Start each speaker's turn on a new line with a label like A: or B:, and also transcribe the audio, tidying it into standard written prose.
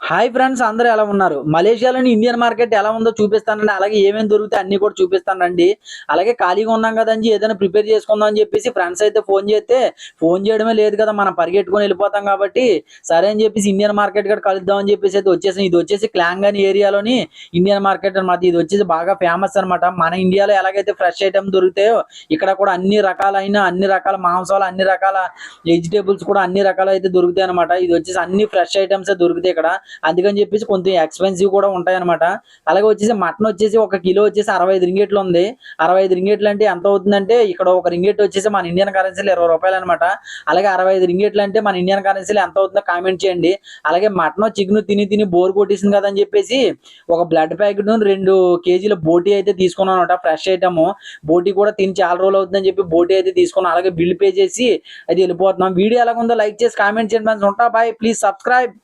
A: Hi friends, అందరూ ఎలా ఉన్నారు? మలేషియాలోని ఇండియన్ మార్కెట్ ఎలా ఉందో చూపిస్తానండి. అలాగే ఏమేమి దొరుకుతాయి అన్ని కూడా చూపిస్తానండి. అలాగే ఖాళీగా ఉన్నాం కదండి, ఏదైనా ప్రిపేర్ చేసుకుందాం అని చెప్పేసి ఫ్రెండ్స్ అయితే ఫోన్ చేస్తే ఫోన్ చేయడమే లేదు కదా, మనం పరిగెట్టుకొని వెళ్ళిపోతాం కాబట్టి సరే అని చెప్పేసి ఇండియన్ మార్కెట్ కూడా కలుద్దాం అని చెప్పేసి అయితే వచ్చేసి ఇది వచ్చేసి క్లాంగని ఏరియాలోని ఇండియన్ మార్కెట్ అనమాట. ఇది వచ్చేసి బాగా ఫేమస్ అనమాట. మన ఇండియాలో ఎలాగైతే ఫ్రెష్ ఐటమ్ దొరుకుతాయో ఇక్కడ కూడా అన్ని రకాల మాంసాలు, అన్ని రకాల వెజిటేబుల్స్ కూడా అన్ని రకాలు అయితే దొరుకుతాయి అనమాట. ఇది వచ్చేసి అన్ని ఫ్రెష్ ఐటమ్స్ దొరుకుతాయి ఇక్కడ. అందుకని చెప్పేసి కొంచెం ఎక్స్పెన్సివ్ కూడా ఉంటాయి అనమాట. అలాగే వచ్చేసి మటన్ వచ్చేసి ఒక కిలో వచ్చేసి 65 రింగేట్లు ఉంది. 65 రింగేట్లు అంటే ఎంత అవుతుందంటే ఇక్కడ ఒక రింగేట్ వచ్చేసి మన ఇండియన్ కరెన్సీలో 20 రూపాయలు అనమాట. అలాగే 65 రింగేట్లు అంటే మన ఇండియన్ కరెన్సీలో ఎంత అవుతుందో కామెంట్ చేయండి. అలాగే మటన్ చికెన్ తిని తిని బోర్ కొట్టేసింది కదా అని చెప్పేసి ఒక బ్లడ్ ప్యాకెట్ 2 కేజీల బోటీ అయితే తీసుకున్నాను అనమాట. ఫ్రెష్ ఐటమ్ బోటీ కూడా తిని చాలా రోజులు అవుతుందని చెప్పి బోటీ అయితే తీసుకున్నాం. అలాగే బిల్ పే చేసి అయితే వెళ్ళిపోతున్నాం. వీడియో ఎలాగుందో లైక్ చేసి కామెంట్ చేయండి. ఉంటా బాయ్, ప్లీజ్ సబ్స్క్రైబ్.